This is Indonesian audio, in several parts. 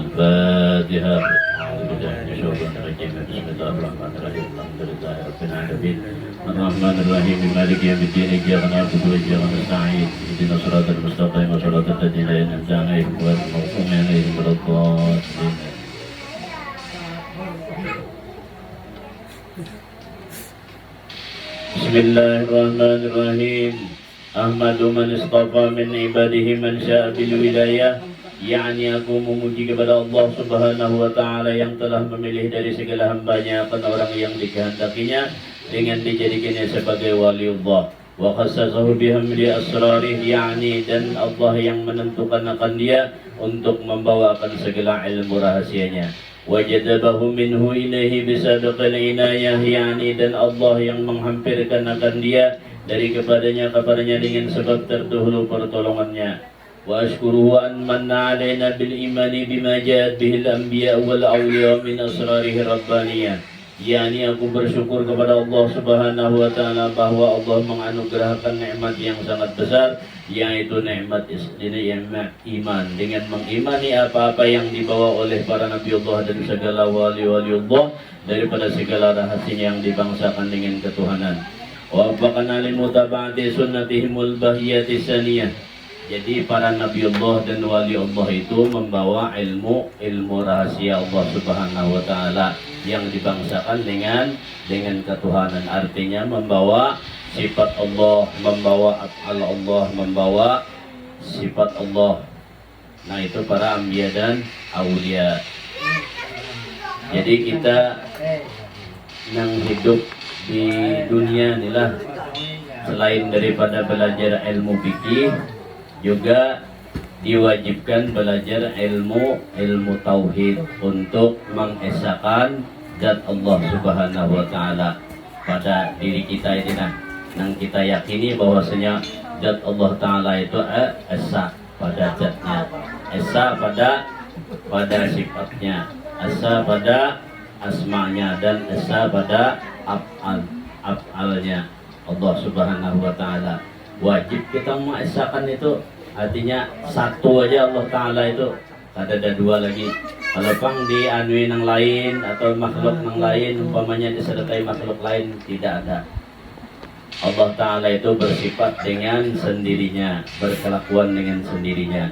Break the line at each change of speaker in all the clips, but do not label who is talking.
الفاتحة. أعوذ بالله من الشيطان الرجيم. بسم الله الرحمن الرحيم. الحمد لله رب العالمين الرحمن الرحيم مالك يوم الدين إياك نعبد وإياك نستعين اهدنا الصراط المستقيم صراط الذين أنعمت عليهم غير المغضوب عليهم ولا الضالين. بسم الله الرحمن الرحيم. أحمد من اصطفى من عباده من شاء بالولاية. yakni aku memuji kepada Allah Subhanahu wa Ta'ala yang telah memilih dari segala hambanya akan orang yang dikehendakinya dengan dijadikannya sebagai waliullah. Wa khassasahu bihamdi asrarih, yakni dan Allah yang menentukan akan dia untuk membawakan segala ilmu rahasianya. Wa jadabahu minhu ilaihi bisabiqil inayah, yakni dan Allah yang menghampirkan akan dia dari kepadanya dengan sebab terdahulu pertolongannya. Wa ashkuruhu an manna alaina bil imani bima ja'at bihil anbiya wal awliya min asrarihi rabbaniyah. Yani aku bersyukur kepada Allah Subhanahu wa Ta'ala bahwa Allah menganugerahkan nikmat yang sangat besar, yaitu nikmat iman, dengan mengimani apa-apa yang dibawa oleh para nabiullah dan segala wali-waliullah daripada segala rahasia yang dibangsakan dengan ketuhanan. Wa baqana lil mutaba'ati sunnatihimul bahiyati saniyah. Jadi para nabiullah dan wali Allah itu membawa ilmu rahasia Allah Subhanahu wa Ta'ala yang dibangsakan dengan ketuhanan. Artinya membawa sifat Allah, membawa af'al Allah, membawa sifat Allah. Nah, itu para anbiya dan aulia. Jadi kita yang hidup di dunia inilah, selain daripada belajar ilmu fikih, juga diwajibkan belajar ilmu tauhid untuk mengesahkan zat Allah Subhanahu wa Ta'ala pada diri kita ini, yang kita yakini bahwasanya zat Allah Ta'ala itu esa pada zatnya, esa pada sifatnya, esa pada asmanya, dan esa pada af'alnya Allah Subhanahu wa Ta'ala. Wajib kita mengesahkan itu, artinya satu aja Allah Ta'ala itu, ada dua lagi. Kalau pang dianui yang lain atau makhluk yang lain, umpamanya disertai makhluk lain, tidak ada. Allah Ta'ala itu bersifat dengan sendirinya, berkelakuan dengan sendirinya.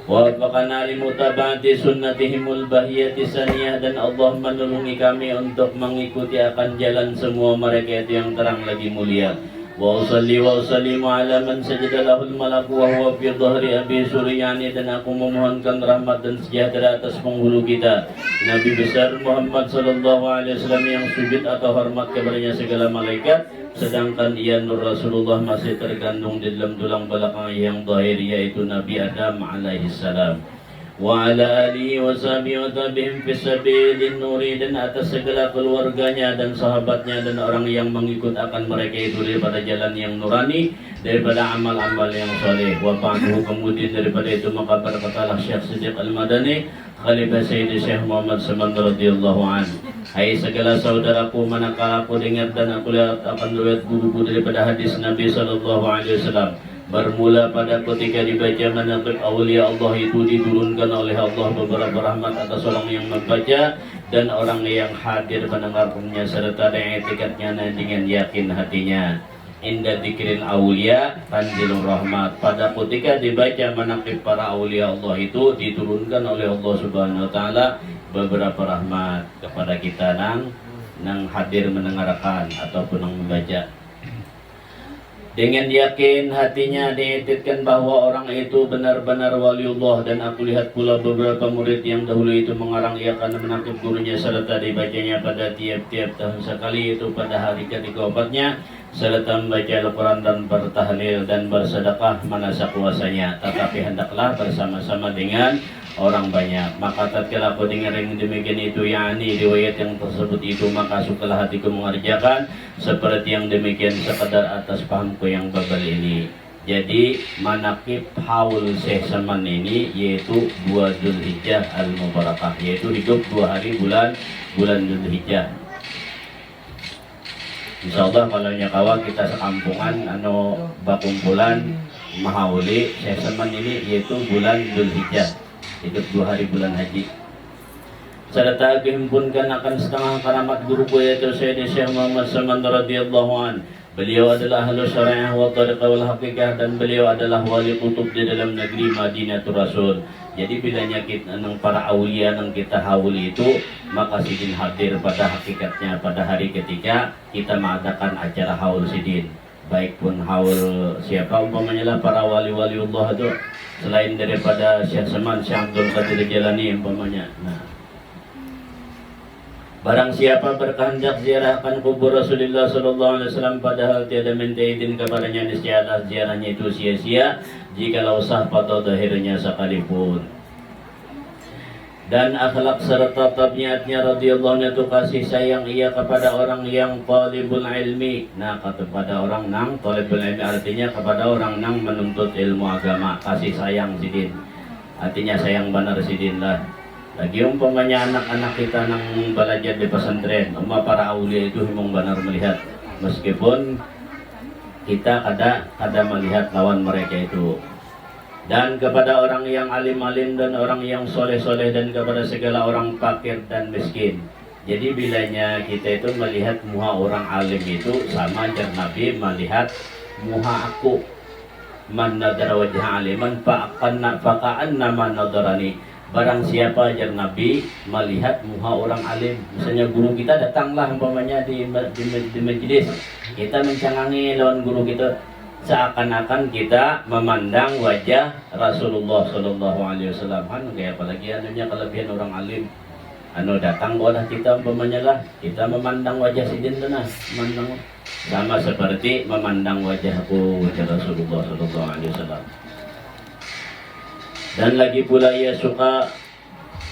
Wa faqana li mutaba'ati sunnatihimul bahiyati saniyah, dan Allah menolongi kami untuk mengikuti akan jalan semua mereka itu yang terang lagi mulia. Wa usalli wa usallimu ala man sajada lahul malaku wa huwa fi dhahri abi suryani, dan aku memohonkan rahmat dan sejahtera atas penghulu kita Nabi besar Muhammad sallallahu alaihi wasallam yang sujud atau hormat kepadanya segala malaikat, sedangkan ia Nur Rasulullah masih terkandung di dalam tulang belakang yang zahir, yaitu Nabi Adam alaihi salam. Wa ala alihi wa sahbihi wa tabi'in fi sabilin nuri, dan atas segala keluarganya dan sahabatnya dan orang yang mengikut akan mereka itu daripada jalan yang nurani, daripada amal-amal yang saleh. Wa ba'du, kemudian daripada itu maka berkatalah Syekh Siddiq Al-Madani, Khalifah Sayyidi Syekh Muhammad Saman radhiyallahu anhu, hai segala saudaraku, manakala aku dengar dan aku lihat akan riwayat buku daripada hadis Nabi sallallahu alaihi wasallam, bermula pada ketika dibaca manaqib awliya Allah itu diturunkan oleh Allah beberapa rahmat atas orang yang membaca dan orang yang hadir mendengarkannya serta dengan etikatnya dengan yakin hatinya. Inda dzikril awliya tanzilur rahmat, pada ketika dibaca manaqib para awliya Allah itu diturunkan oleh Allah Subhanahu wa Ta'ala beberapa rahmat kepada kita nang hadir mendengarkan ataupun nang membaca. Dengan yakin hatinya diikutkan bahwa orang itu benar-benar waliullah, dan aku lihat pula beberapa murid yang dahulu itu mengarang ia karena menangkap gurunya serta dibacanya pada tiap-tiap tahun sekali, itu pada hari ketika wafatnya, serta membaca Al-Quran dan bertahlil dan bersedekah manasa kuasanya. Tetapi hendaklah bersama-sama dengan orang banyak. Maka tatkala aku dengar yang demikian itu, yakni riwayat yang tersebut itu, maka sukalah hatiku mengerjakan seperti yang demikian sekadar atas pahamku yang babal ini. Jadi manakib haul Syekh Saman ini yaitu 2 Dzulhijjah al-Mubarakah, yaitu hidup 2 hari bulan Dzulhijjah. Insyaallah kalau nyakawa kita sekampungan bakumpulan mahauli Syekh Saman ini yaitu bulan Dzulhijjah, hidup 2 hari bulan haji. Serta dihimpunkan akan setengah karamat guruku yaitu Sayyidi Syekh Muhammad Saman radhiyallahu an. Beliau adalah ahlu syariah wa tariqah wal haqiqah, dan beliau adalah wali kutub di dalam negeri Madinatul Rasul. Jadi bilanya kita para aulia yang kita hauli itu, maka sidin hadir pada hakikatnya pada hari ketika kita mengadakan acara haul sidin. Baik pun haul siapa umpamanya lah para wali-wali Allah itu, selain daripada Syekh Saman, Syekh Abdul Qadir Jalani umpamanya. Nah, barang siapa berkehendak ziarahkan kubur Rasulullah sallallahu alaihi wasallam padahal tiada minta izin kepadanya, niscaya ziarahnya itu sia-sia jikalau sah pada zahirnya sekalipun. Dan akhlak serta tabiatnya radhiyallahu anhu itu kasih sayang ia kepada orang yang talibul ilmi. Nah, kepada orang nang talibul ilmi artinya kepada orang nang menuntut ilmu agama, kasih sayang sidin. Artinya sayang benar sidin lah. Lagi umpamanya anak-anak kita nang belajar di pesantren, para aulia itu memang benar melihat, meskipun kita kada melihat lawan mereka itu. Dan kepada orang yang alim-alim dan orang yang soleh-soleh, dan kepada segala orang fakir dan miskin. Jadi bilanya kita itu melihat muha orang alim itu sama aja Nabi melihat muha aku. Man nadara wajha aliman fa'kaan nama nadarani. Barang siapa ajar Nabi melihat muha orang alim, misalnya guru kita datanglah umpamanya di majelis, kita mencangangi lawan guru kita, seakan-akan kita memandang wajah Rasulullah Sallallahu Alaihi Wasallam. Kayak apalagi anunya kelebihan orang alim, datang wadah kita umpamanya lah, kita memandang wajah sidin tanah, memandang sama seperti memandang wajahku wajah Rasulullah Sallallahu Alaihi Wasallam. Dan lagi pula ia suka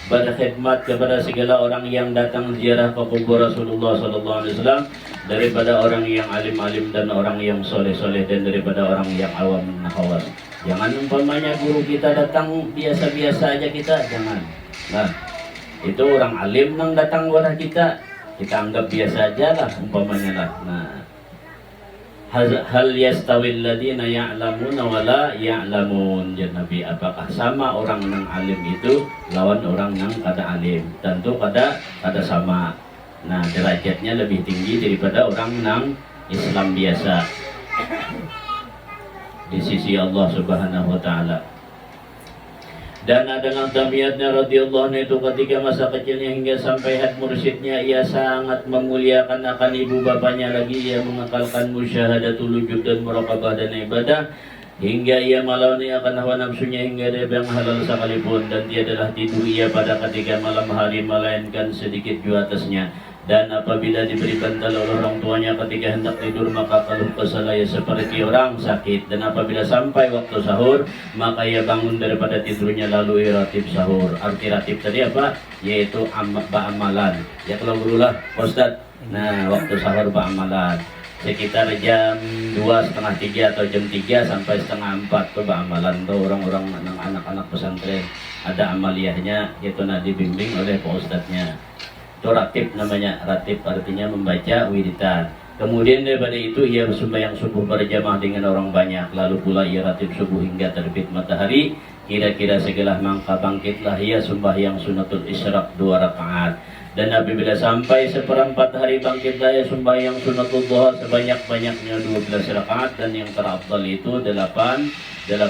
berkhidmat kepada segala orang yang datang ziarah ke kubur Rasulullah SAW, daripada orang yang alim-alim dan orang yang soleh-soleh, dan daripada orang yang awam khawas. Jangan umpamanya guru kita datang biasa-biasa aja kita, jangan. Nah, itu orang alim yang datang wadah kita anggap biasa aja lah umpamanya lah. Nah, hal yastawil ladina ya'lamuna wa la ya'lamun. Ya Nabi, apakah sama orang yang alim itu lawan orang yang kada alim? Tentu kada sama. Nah, derajatnya lebih tinggi daripada orang yang Islam biasa di sisi Allah Subhanahu wa taala. Dan dengan tabiatnya radhiyallahu anhu itu ketika masa kecilnya hingga sampai had mursyidnya, ia sangat memuliakan akan ibu bapaknya, lagi ia mengakalkan musyahadatul wujud dan muraqabah dan ibadah, hingga ia melawan akan hawa nafsunya hingga dia yang halal sekalipun, dan tiadalah tidur ia pada ketika malam hari melainkan sedikit jua atasnya. Dan apabila diberi bantal oleh orang tuanya ketika hendak tidur, maka keluh kesah ia seperti orang sakit. Dan apabila sampai waktu sahur, maka ia bangun daripada tidurnya lalu ia ratib sahur. Arti ratib tadi apa? Yaitu ba'amalan. Ya kalau berulah Ustaz. Nah, waktu sahur ba'amalan sekitar jam 2, setengah 3 atau jam 3 sampai setengah 4 tuh ba'amalan tuh orang-orang anak-anak pesantren. Ada amaliyahnya, yaitu dibimbing oleh Pak Ustadznya. Itu ratib namanya. Ratib artinya membaca wiridan. Kemudian daripada itu ia sembahyang subuh berjamaah dengan orang banyak. Lalu pula ia ratib subuh hingga terbit matahari. Kira-kira segala mangka bangkitlah ia sembahyang sunatul isyraq 2 rakaat. Dan apabila sampai seperempat hari bangkitlah ia sembahyang sunatul duha sebanyak-banyaknya 12 rakaat. Dan yang terafdal itu 8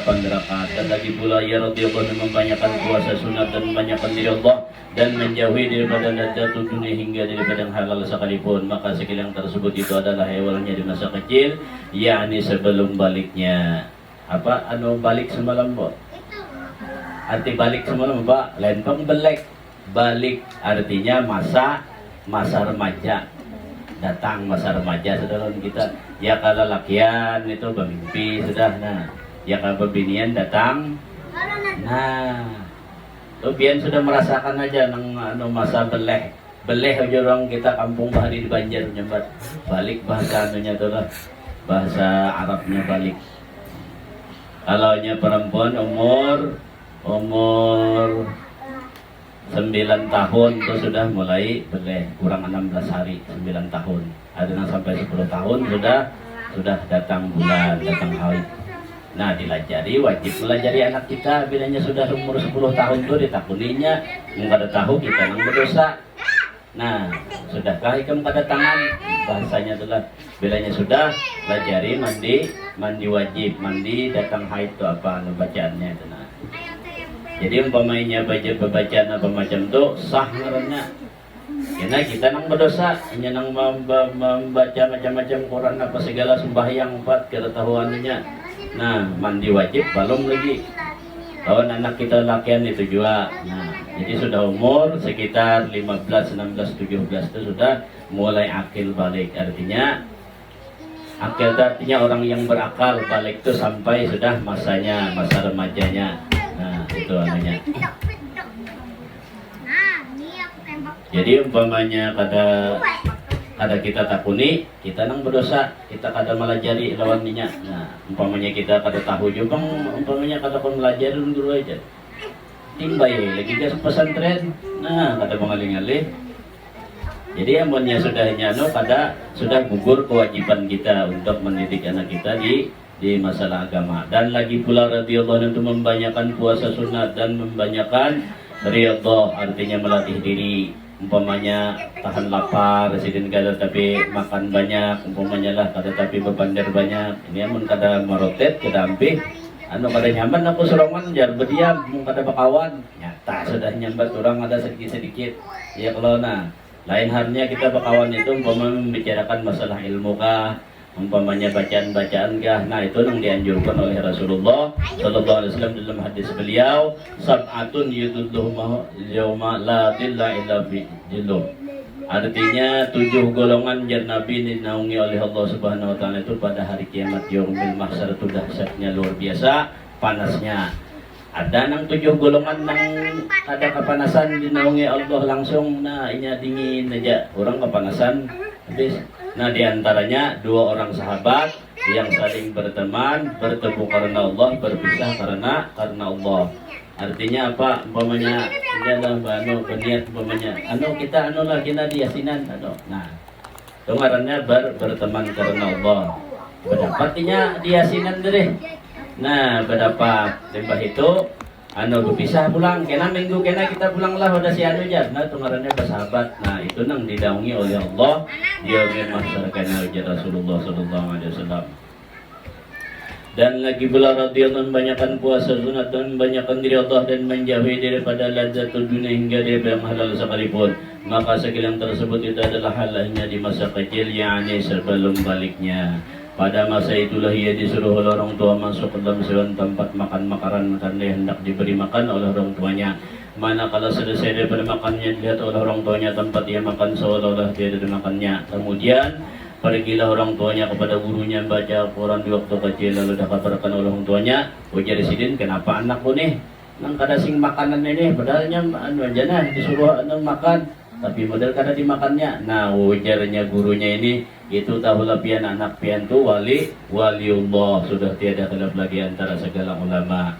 rakaat. Dan lagi pula ia radhiyallahu anhu membanyakan puasa sunat dan membanyakkan diri Allah dan menjauhi daripada ladzat dunia hingga daripada yang halal sekalipun. Maka segala yang tersebut itu adalah awalnya di masa kecil, yakni sebelum baliknya. Apa balik semalam, Pak? Arti balik semalam, Pak? Lain pang belek. Balik artinya masa remaja. Datang masa remaja saudara kita. Ya kalau lakian itu bermimpi sudah. Nah, ya kalau bebinian datang. Nah, Bian sudah merasakan aja nang masa beleh aja orang kita kampung bahari di Banjar nyembat balik bahasa anunya tuh lah, bahasa Arabnya balik. Kalau perempuan umur 9 tahun itu sudah mulai boleh, kurang 16 hari 9 tahun. Ada yang sampai 10 tahun sudah datang bulan, datang haid. Nah, dilajari, wajib melajari anak kita. Bilanya sudah umur 10 tahun itu ditakuninya, nggak ada tahu kita nang berdosa. Nah, sudahkah ikam kada tangan? Bahasanya itulah, bilanya sudah, pelajari mandi wajib, mandi datang haid itu apa bacaannya itu. Nah, jadi umpamanya baca bacaan apa macam itu sah ngarannya. Karena kita nang berdosa, hanya nang membaca macam-macam Quran apa segala sembahyang 4 ketahuannya. Nah, mandi wajib belum lagi. Kalau anak kita lakian itu juga. Nah, jadi sudah umur sekitar 15, 16, 17 itu sudah mulai akil balik. Artinya akil itu artinya orang yang berakal, balik itu sampai sudah masanya, masa remajanya. Nah, itu namanya. Jadi umpamanya kada kita takuni, kita nang berdosa, kita kada melajari lawan minyak. Nah, umpamanya kita kada tahu juga, umpamanya kada kon melajari dulu aja. Timbay lagi gas pesantren. Nah, kada mengalih-alih. Jadi amunnya sudahnya kada sudah gugur kewajiban kita untuk mendidik anak kita di masalah agama. Dan lagi pula radhiyallahu anhu membanyakan puasa sunat dan membanyakan riyadhah, artinya melatih diri. Umpamanya tahan lapar residen kada tapi makan banyak, umpamanya lah kada tapi bebandir banyak. Ini amun kada marotet kada ampih kada nyaman aku sorongan jar berdiam mun kada bakawan nyata sudah nyambat orang ada sedikit-sedikit ya. Kalau lain halnya kita bakawan itu umpamanya membicarakan masalah ilmu kah, umpamanya bacaan-bacaan kah. Nah, itu yang dianjurkan oleh Rasulullah sallallahu alaihi wasallam dalam hadis beliau, sab'atun yudulluhum yauma la dhilla illa fi dhilluh. Artinya 7 golongan jar Nabi dinaungi oleh Allah Subhanahu wa taala itu pada hari kiamat yaumil mahsyar itu dahsyatnya luar biasa panasnya. Ada nang 7 golongan nang ada kepanasan dinaungi Allah langsung. Nah, ini dingin aja orang kepanasan habis. Nah, diantaranya 2 orang sahabat yang saling berteman, bertemu karena Allah, berpisah karena Allah. Artinya apa? Umpamanya ini adalah berniat umpamanya kita kita diasinan Nah, itu ngarannya berteman karena Allah. Berdapatnya diasinan deh. Nah, berdapat lembah itu berpisah pulang kena minggu kena kita pulang lah udah si aja. Nah, itu ngarannya bersahabat. Nah, itu nang didaungi oleh Allah dia masyarakat ujar Rasulullah sallallahu alaihi wasallam. Dan lagi pula radhiyallahu banyakkan puasa sunat dan banyakkan diri Allah dan menjauhi daripada lazzatul dunia hingga dia yang halal sekalipun. Maka segala yang tersebut itu adalah halnya di masa kecil, yakni sebelum baliknya. Pada masa itulah ia disuruh oleh orang tua masuk ke dalam sebuah tempat makan makanan karena hendak diberi makan oleh orang tuanya. Manakala selesai daripada makannya dilihat oleh orang tuanya tempat ia makan seolah-olah dia ada makannya. Kemudian pergilah orang tuanya kepada gurunya baca Quran di waktu kecil, lalu dikabarkan oleh orang tuanya, ujar Sidin, kenapa anakku nih nang kada sing makanan ini padahalnya aja disuruh makan tapi model kada dimakannya. Nah, ujarnya gurunya ini, itu tahulah pian anak pian tu waliullah, sudah tiada khilaf lagi antara segala ulama.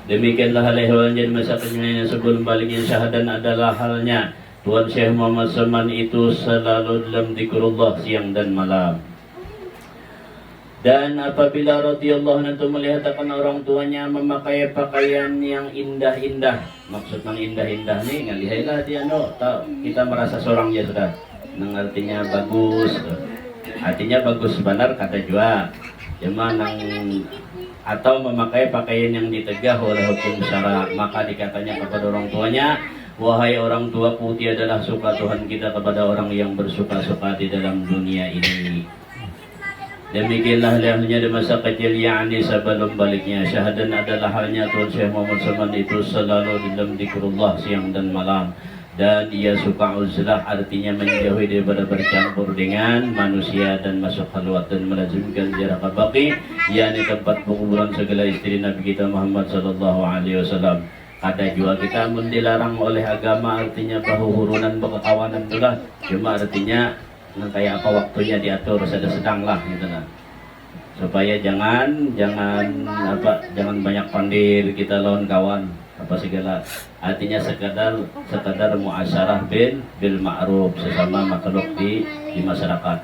Demikianlah halnya di masa kenyanya sebelum baliknya syahadan adalah halnya Tuan Syekh Muhammad Saman itu selalu dalam zikrullah siang dan malam. Dan apabila radhiyallahu anhu melihat akan orang tuanya memakai pakaian yang indah-indah, maksud yang indah-indah nih ngalihailah dia kita merasa seorang ya sudah, nang artinya bagus, artinya bagus benar kata jua, cuma nang atau memakai pakaian yang ditegah oleh hukum syara, maka dikatanya kepada orang tuanya, wahai orang tuaku, tiadalah suka Tuhan kita kepada orang yang bersuka-suka di dalam dunia ini. Demikianlah halnya di masa kecil, yakni sebelum baliknya syahadan adalah halnya Tuan Syekh Muhammad Saman itu selalu di dalam zikrullah siang dan malam. Dan ia suka uzlah, artinya menjauhi daripada bercampur dengan manusia dan masuk khalwat dan melazimkan ziarah baqi, yakni tempat penguburan segala istri Nabi kita Muhammad sallallahu alaihi wasallam. Ada juga kita dilarang oleh agama, artinya bahuhurunan berkawanan itulah, cuma artinya kayak apa waktunya diatur sedang lah gitu lah. supaya jangan banyak pandir kita lawan kawan apa segala, artinya sekadar muasyarah bil ma'ruf sesama makhluk di masyarakat.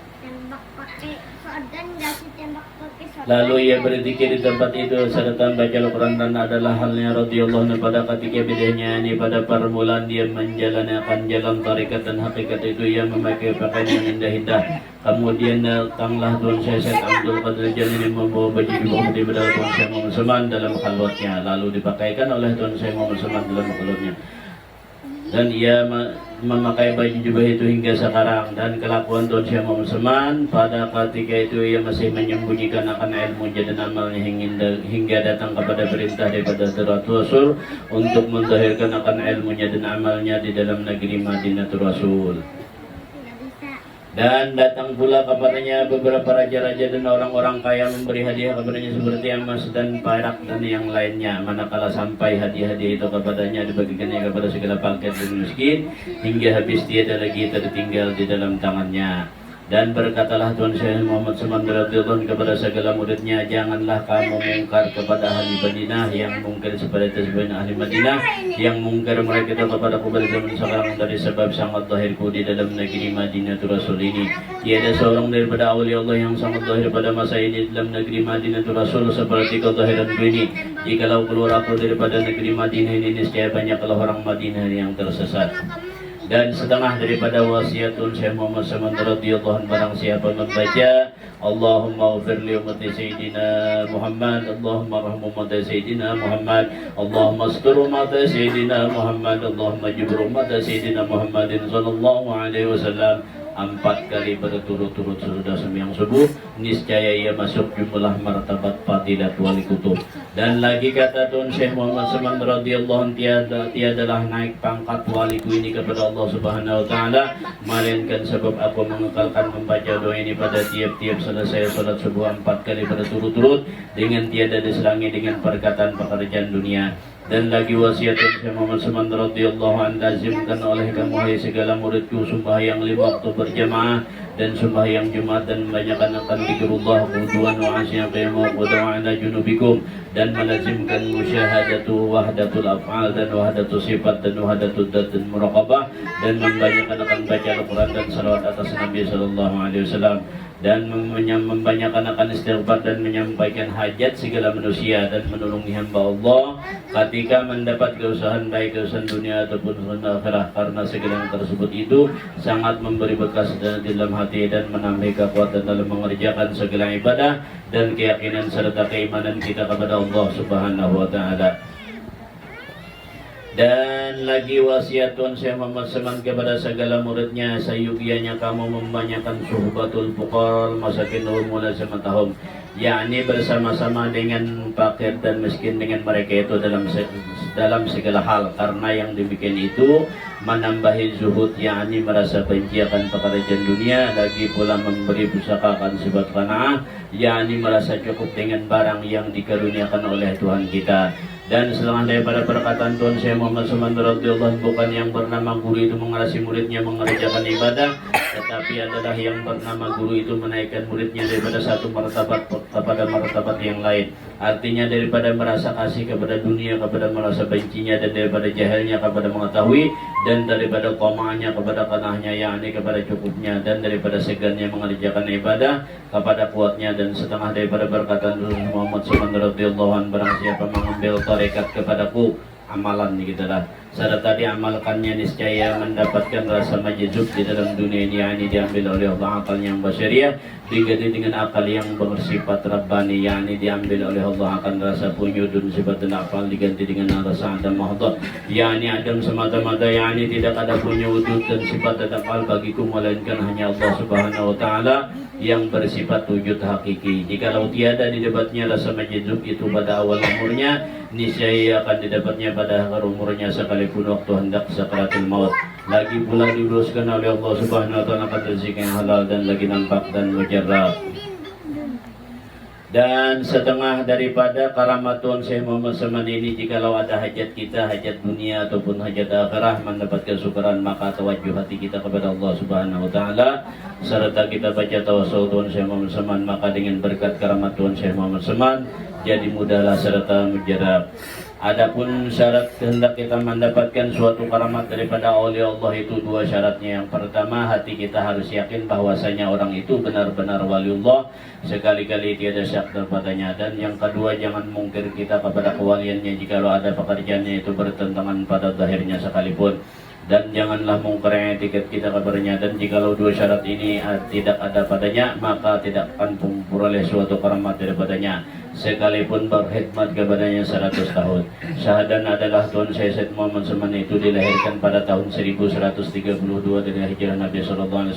Lalu ia berzikir di tempat itu serta membaca Al-Quran, dan adalah halnya radhiyallahu anhu pada ketika bidahnya ini pada permulaan dia menjalankan jalan tarikat dan hakikat itu ia memakai pakaian yang indah-indah. Kemudian datanglah Tuan Syekh Abdul Qadir Jalili membawa baju jubah putih pada Tuan Syekh Muhammad Seman dalam khalwatnya, lalu dipakaikan oleh Tuan Syekh Muhammad Seman dalam khalwatnya. Dan ia memakai baju jubah itu hingga sekarang. Dan kelakuan Tuan Syekh Muhammad Seman pada ketika itu ia masih menyembunyikan akan ilmu dan amalnya hingga datang kepada perintah daripada Rasul untuk mentahirkan akan ilmunya dan amalnya di dalam negeri Madinatul Rasul. Dan datang pula kepadanya beberapa raja-raja dan orang-orang kaya memberi hadiah kepadanya seperti emas dan perak dan yang lainnya. Manakala sampai hadiah-hadiah itu kepadanya dibagikannya kepada segala paket dan miskin hingga habis tiada lagi tertinggal di dalam tangannya. Dan berkatalah Tuan Syekh Muhammad Seman radhiyallahu anhu kepada segala muridnya, janganlah kamu mungkar kepada ahli Madinah yang mungkar seperti ahli Madinah yang mungkar mereka itu kepada pada zaman sekarang dari sebab sangat zahirku di dalam negeri Madinatul Rasul ini. Tiada seorang daripada awliya Allah yang sangat zahir pada masa ini dalam negeri Madinatul Rasul seperti kezahiranku ini. Jikalau keluar aku daripada negeri Madinah ini, niscaya banyaklah orang Madinah yang tersesat. Dan setengah daripada wasiatun Syekh Muhammad Seman radhiyallahu anhu, barang siapa membaca Allahumma ghfir li ummati sayyidina Muhammad, Allahumma rahmu ummati sayyidina Muhammad, Allahumma astur ummati sayyidina Muhammad, Allahumma jibur ummati sayyidina Muhammadin sallallahu alaihi wasallam 4 kali berturut-turut sesudah sembahyang subuh, niscaya ia masuk jumlah martabat fadilat wali kutub. Dan lagi kata Tuan Syekh Muhammad Seman radhiyallahu anhu, tiadalah naik pangkat waliku ini kepada Allah Subhanahu wa taala melainkan sebab aku mengekalkan membaca doa ini pada tiap-tiap selesai salat subuh 4 kali berturut-turut dengan tiada diselangi dengan perkataan pekerjaan dunia. Dan lagi wasiat Syekh Muhammad Seman radhiyallahu anhu, lazimkan oleh kamu hai segala muridku sembahyang 5 waktu berjamaah dan sembahyang Jumat dan membanyakkan akan zikrullah quduwan wa asya qiyamah wa da'ala junubikum, dan melazimkan musyahadatu wahdatul af'al dan wahdatul sifat dan wahdatul dat dan muraqabah, dan membanyakkan akan baca Al-Quran dan salawat atas Nabi sallallahu alaihi wasallam, dan membanyakkan akan istighfar dan menyampaikan hajat segala manusia dan menolongi hamba Allah ketika mendapat keusahan baik keusahan dunia ataupun keusahan akhirah, karena segala yang tersebut itu sangat memberi bekas di dalam hati dan menambah kekuatan dalam mengerjakan segala ibadah dan keyakinan serta keimanan kita kepada Allah Subhanahu wa taala. Dan lagi wasiat Tuan Syekh Muhammad Seman kepada segala muridnya, sayugianya kamu membanyakan suhbatul fuqar masakin mulazamah tahum, yakni bersama-sama dengan fakir dan miskin dengan mereka itu dalam segala hal, karena yang demikian itu menambahi zuhud, yakni merasa benci akan pekerjaan dunia, lagi pula memberi pusaka akan sifat qanaah, yakni merasa cukup dengan barang yang dikaruniakan oleh Tuhan kita. Dan setelah daripada perkataan Tuan Syekh Muhammad Seman radhiyallahu anhu, bukan yang bernama guru itu mengarasi muridnya mengerjakan ibadah, tetapi adalah yang bernama guru itu menaikkan muridnya daripada satu martabat kepada martabat yang lain. Artinya daripada merasa kasih kepada dunia kepada merasa bencinya, dan daripada jahilnya kepada mengetahui, dan daripada qamaahnya kepada qanaahnya, yakni kepada cukupnya, dan daripada segannya mengerjakan ibadah kepada kuatnya. Dan setengah daripada perkataan Tuan Muhammad Seman radhiyallahu anhu, barang siapa mengambil tarekat kepadaku, amalan kita dah serta diamalkannya, niscaya mendapatkan rasa majzub di dalam dunia ini, yakni diambil oleh Allah akal yang basyariah diganti dengan akal yang bersifat rabbani, yakni diambil oleh Allah akan rasa punyudun sifat dan akal diganti dengan rasa adam mahdhah, yakni adam semata-mata, yakni tidak ada punyudun dan sifat dan akal bagiku melainkan hanya Allah Subhanahu wa taala yang bersifat wujud hakiki. Jikalau tiada didapatnya rasa majzub itu pada awal umurnya, niscaya akan didapatnya pada akhir umurnya sekalipun waktu hendak sakaratul maut. Lagi pula diluruskan oleh Allah Subhanahu wa taala pada rezeki yang halal dan lagi nampak dan mujarrab. Dan setengah daripada karamat Tuhan Syekh Muhammad Saman ini, jikalau ada hajat kita, hajat dunia ataupun hajat akhirah, mendapatkan syukuran, maka tawajjuh hati kita kepada Allah Subhanahu wa Ta'ala, serta kita baca tawasul Tuhan Syekh Muhammad Saman, maka dengan berkat karamat Tuhan Syekh Muhammad Saman jadi mudahlah serta mujarab. Adapun syarat kehendak kita mendapatkan suatu karamat daripada awliya Allah itu dua syaratnya. Yang pertama, hati kita harus yakin bahwasanya orang itu benar-benar waliullah, sekali-kali tiada syak daripadanya. Dan yang kedua, jangan mungkir kita kepada kewaliannya jikalau ada pekerjaannya itu bertentangan pada zahirnya sekalipun. Dan janganlah mungkir etiket kita kabarnya. Dan jikalau dua syarat ini tidak ada padanya, maka tidak akan memperoleh suatu karamat daripadanya, sekalipun berkhidmat kepadanya 100 tahun. Syahadan adalah Tuan Syed Muhammad Saman itu dilahirkan pada tahun 1132 dari hijrah Nabi SAW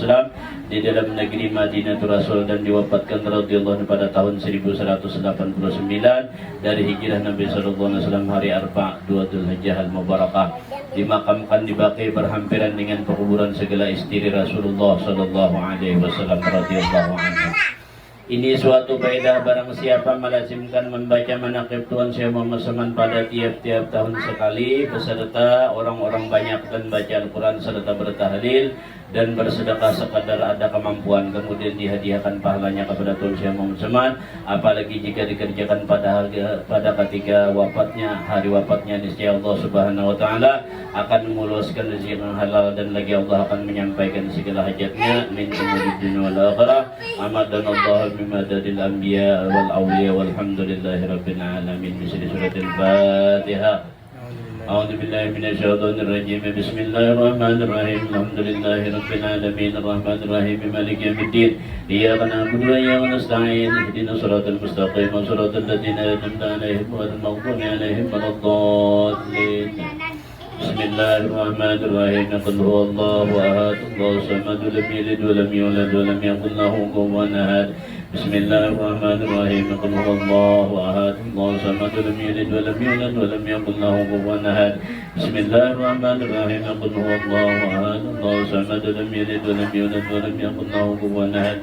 di dalam negeri Madinatul Rasul, dan diwafatkan radhiyallahu pada tahun 1189 dari hijrah Nabi SAW hari Arba' 2 Dzulhijjah al-Mubarakah. Dimakamkan di Baqi berhampiran dengan pekuburan segala istri Rasulullah SAW radhiyallahu anhu. Ini suatu faedah, barang siapa melazimkan membaca manaqib Tuan Syekh Muhammad Saman pada tiap-tiap tahun sekali, beserta orang-orang banyak dan baca Al-Quran serta bertahlil dan bersedekah sekadar ada kemampuan, kemudian dihadiahkan pahalanya kepada Tuan Syekh Muhammad Saman, apalagi jika dikerjakan pada ketika wafatnya, hari wafatnya, niscaya Allah Subhanahu wa Ta'ala akan meluaskan rezeki yang halal, dan lagi Allah akan menyampaikan segala hajatnya min umuri dunia wal akhirah. Amadan Allah bimadadil anbiya wal awliya walhamdulillahi rabbil alamin. Bismillah suratul Fatihah. A'udzu billahi minasyaitonir rajim. Bismillahirrahmanirrahim. Alhamdulillahi rabbil alamin arrahmanir rahim maliki yaumiddin. Iyyaka na'budu wa iyyaka nasta'in. Ihdinas siratal mustaqim siratal ladzina an'amta 'alaihim ghairil maghdubi 'alaihim waladdallin. Bismillahirrahmanirrahim. Qul huwallahu ahad, Allahu samad, lam yalid wa lam yulad wa lam yakul lahu kufuwan ahad. Bismillahirrahmanirrahim. Qul huwallahu ahad, Allahu samad, lam yalid wa lam yulad wa lam yakul lahu kufuwan ahad. Bismillahirrahmanirrahim. Qul huwallahu ahad, Allahu samad, lam yalid wa lam yulad wa lam yakul lahu kufuwan ahad.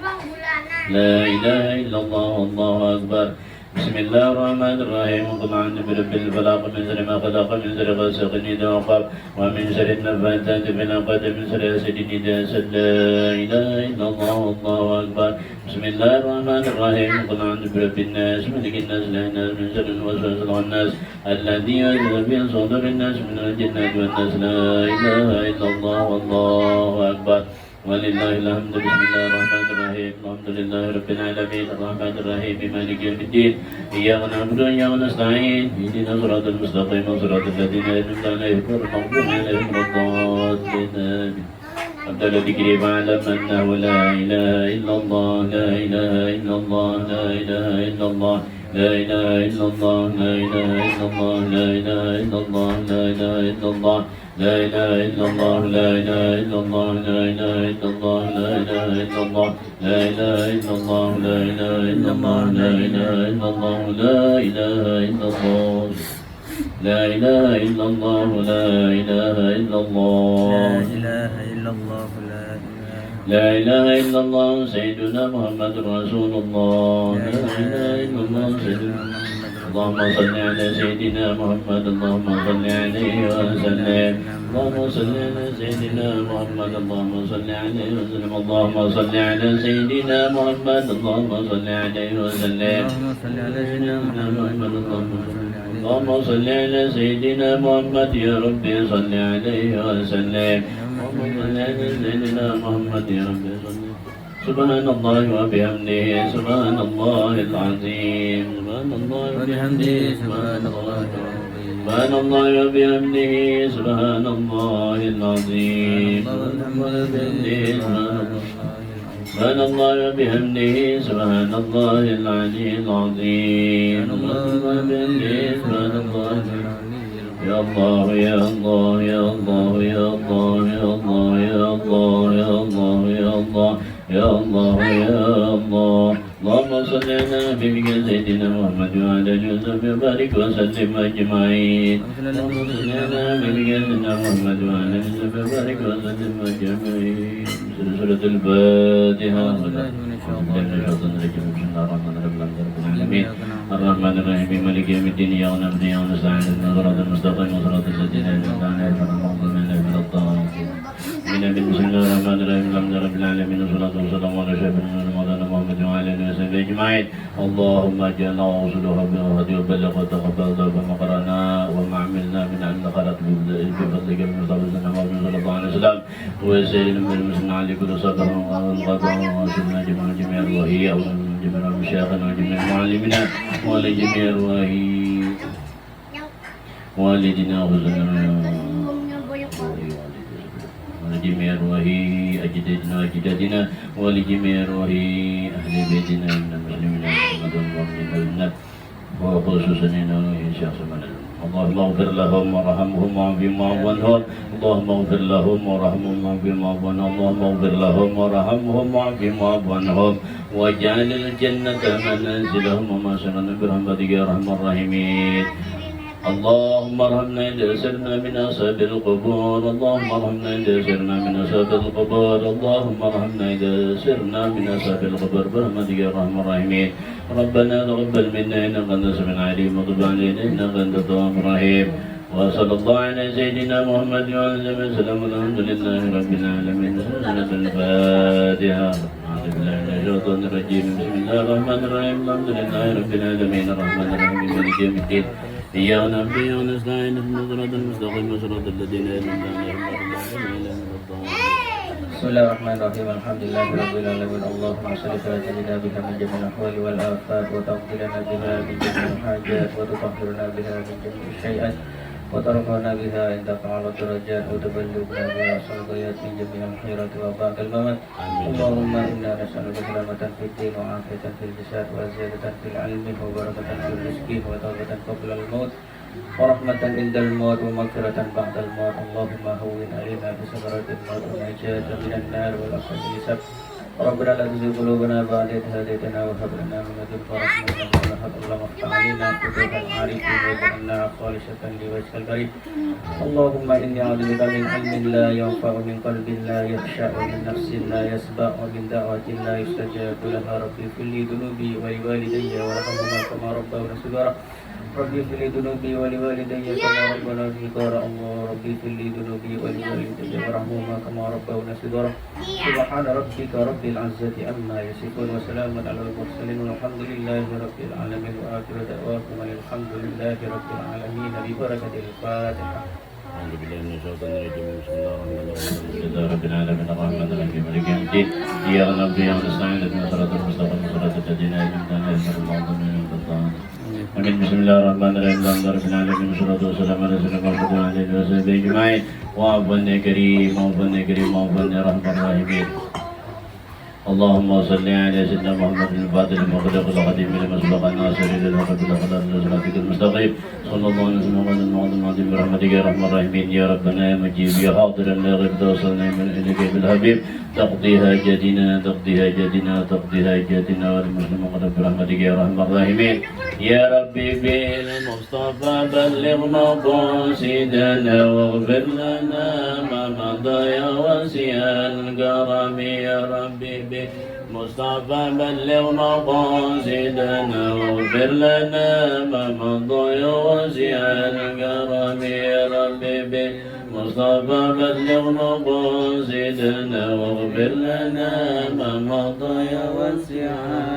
La ilaha illallah, Allahu akbar. Bismillahirrahmanirrahim. Qul a'udzu birabbil falaq, min syarri ma khalaq, min syarri ghasiqin idza waqab, wa min syarri an-naffathati fil 'uqad, min syarri hasidin idza hasad. La ilaha illallah, Allahu akbar. Bismillahirrahmanirrahim. Qul a'udzu birabbin nas, malikin nas, ilahin nas, min syarri al-waswasil khannas, alladzi yuwaswisu fi sudurin nas, min al-jinnati wan nas. La ilaha illallah, Allahu akbar. Walillahil hamdu. Bismillahirrahmanirrahim. Alhamdulillahi rabbil alamin arrahmanir rahim maliki yaumiddin. Iyyaka na'budu wa iyyaka nasta'in. Ihdinas siratal mustaqim siratal ladzina an'amta 'alaihim ghairil maghdubi 'alaihim waladdallin. Abdul dzikri fa'lam annahu la ilaha illallah, la ilaha illallah, la ilaha illallah, la ilaha illallah, la ilaha illallah, la ilaha illallah, la ilaha illallah. La ilaha illallah, la ilaha illallah, la ilaha illallah, la ilaha illallah, la ilaha illallah, la ilaha illallah, la ilaha illallah, la ilaha illallah, la ilaha illallah, la ilaha illallah, la ilaha illallah, Sayyiduna Muhammadur Rasulullah, la ilaha illallah, Sayyiduna اللهم صل على سيدنا محمد، اللهم صل عليه وسلم، اللهم صل على سيدنا محمد، اللهم صل عليه وسلم، اللهم صل على سيدنا محمد، اللهم صل عليه وسلم، اللهم صل على سيدنا محمد، يا ربي صل عليه وسلم، اللهم صل على سيدنا محمد، يا ربي صل. سبحان الله وبحمده، سبحان الله العظيم، سبحان الله وبحمده، سبحان الله العظيم، سبحان الله وبحمده، سبحان الله العظيم، سبحان الله وبحمده، سبحان الله العلي العظيم، سبحان الله وبحمده، سبحان الله. يا الله يا الله يا الله يا الله يا الله يا الله يا الله يا الله يا الله يا الله. اللهم صل على نبيك سيدنا محمد وعلى اله وصحبه وبارك وسلم اجمعين. اللهم صل على نبيك سيدنا محمد وعلى اله وصحبه وبارك وسلم اجمعين. سورة الفاتحة. بسم الله الرحمن الرحيم. العالمين الرحمن الرحيم مالك يوم الدين إياك نعبد وإياك نستعين اهدنا الصراط المستقيم صراط الذين أنعمت عليهم غير المغضوب عليهم ولا الضالين بسم الله الرحمن الرحيم الحمد لله رب العالمين والصلاة والسلام على أشرف المرسلين محمد وعلى آله وصحبه أجمعين اللهم اجعلنا ورسله بالهدي وبلغ وتقبل ذنب ما قرانا وما عملنا من عند خيرات بفضلك المصطفى محمد صلى الله عليه وسلم وسيدنا من المسلمين على كل صبر وغضب وسيدنا جميع الوهي وجميع مشايخنا وجميع معلمنا ولجميع الوهي والدنا وزنا ولجميع روحي أجدادنا وأجدادنا ولجميع روحي أهل بيتنا من المسلمين والمؤمنين وخصوصا إن شاء الله اللهم اغفر لهم وارحمهم وعافهم واعف عنهم اللهم اغفر لهم وارحمهم وعافهم واعف عنهم اللهم اغفر لهم وارحمهم وعافهم واعف عنهم واجعل الجنة منازلهم ومسكنهم برحمتك يا أرحم الراحمين اللهم ارحمنا إذا سرنا من أصحاب القبور اللهم ارحمنا إذا سرنا من أصحاب القبور اللهم ارحمنا إذا سرنا من أصحاب القبور برحمتك يا أرحم الراحمين ربنا تقبل منا إنك أنت السميع العليم وتب علينا إنك أنت التواب الرحيم وصلى الله على سيدنا محمد وعلى آله وسلم الحمد لله رب العالمين سورة الفاتحة أعوذ بالله من الشيطان الرجيم بسم الله الرحمن الرحيم الحمد لله رب العالمين الرحمن الرحيم مالك يوم الدين إياك نعبد وإياك نستعين اهدنا الصراط المستقيم صراط الذين أنعمت عليهم غير المغضوب عليهم ولا الضالين
بسم الله الرحمن الرحيم الحمد لله رب العالمين اللهم صل على سيدنا بها من جميع الأحوال والآفات وتغفر لنا بها من جميع الحاجات وتطهرنا بها من جميع الشيئات وترفعنا بها عندك على الدرجات وتبلغنا بها صلوات من جميع الخيرات وبعد الممات اللهم إنا نسألك سلامة في الدين وعافية في الجسد وزيادة في العلم وبركة في الرزق وتوبة قبل الموت ورحمة عند الموت ومغفرة بعد الموت اللهم هون علينا بسكرات الموت ونجاة من النار والأخذ الحساب ربنا لا تزغ قلوبنا بعد إذ هديتنا وهب لنا من لدنك رحمة إنك أنت اللهم افتح علينا فتوح العارفين واجعلنا خالصة لوجهك الكريم اللهم إني أعوذ بك من علم لا ينفع من قلب لا يخشع ومن نفس لا يسبع ومن دعوة لا يستجاب لها ربي اغفر لي ذنوبي ولوالدي وارحمهما كما ربونا صغارا ربي اغفر لي ذنوبي ولوالدي كما ربنا صغارا الله ربي اغفر لي ذنوبي ولوالدي وارحمهما كما ربونا صغارا سبحان ربك رب العزة عما يصفون وسلام على المرسلين والحمد لله رب العالمين وآخر دعواكم الحمد لله رب العالمين ببركة الفاتحة.
أعوذ بالله من الشيطان الرجيم بسم الله الرحمن الرحيم الحمد لله رب العالمين الرحمن الرحيم مالك يوم الدين إياك نعبد وإياك نستعين اهدنا الصراط المستقيم صراط الذين أنعمت عليهم غير المغضوب عليهم ولا الضالين آمين بسم الله الرحمن الرحيم الحمد لله رب العالمين والصلاة والسلام على سيدنا محمد وعلى آله وصحبه أجمعين واعف عنا يا كريم واعف عنا يا كريم واعف عنا يا أرحم الراحمين اللهم صل على سيدنا محمد الفاتح لما خلق الخاتم لما سبق الناصر الى الحق بالقدر صراطك المستقيم صلى الله عليه وسلم وعلى المعظم العظيم برحمتك يا ارحم الراحمين يا ربنا يا مجيب يا حاضرا لا غير توصلنا من اليك بالحبيب تقضي حاجاتنا تقضي حاجاتنا تقضي حاجاتنا والمسلم قد برحمتك يا ارحم الراحمين يا ربي بالمصطفى بلغ مقاصدنا واغفر لنا ما مضى يا واسع الكرم يا ربي بالمصطفى بلغ مقاصدنا واغفر لنا ما مضى يا واسع الكرم يا ربي بالمصطفى بلغ مقاصدنا واغفر لنا ما مضى يا واسع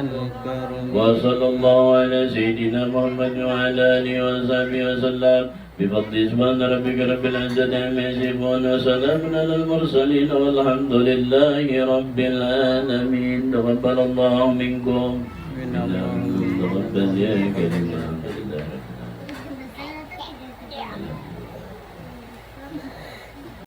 الكرم وصلى الله على سيدنا محمد وعلى آله وصحبه وسلم بفضل سبحان ربك رب العزة عما يصفون وسلام على المرسلين والحمد لله رب العالمين تقبل الله منكم تقبل يا كريم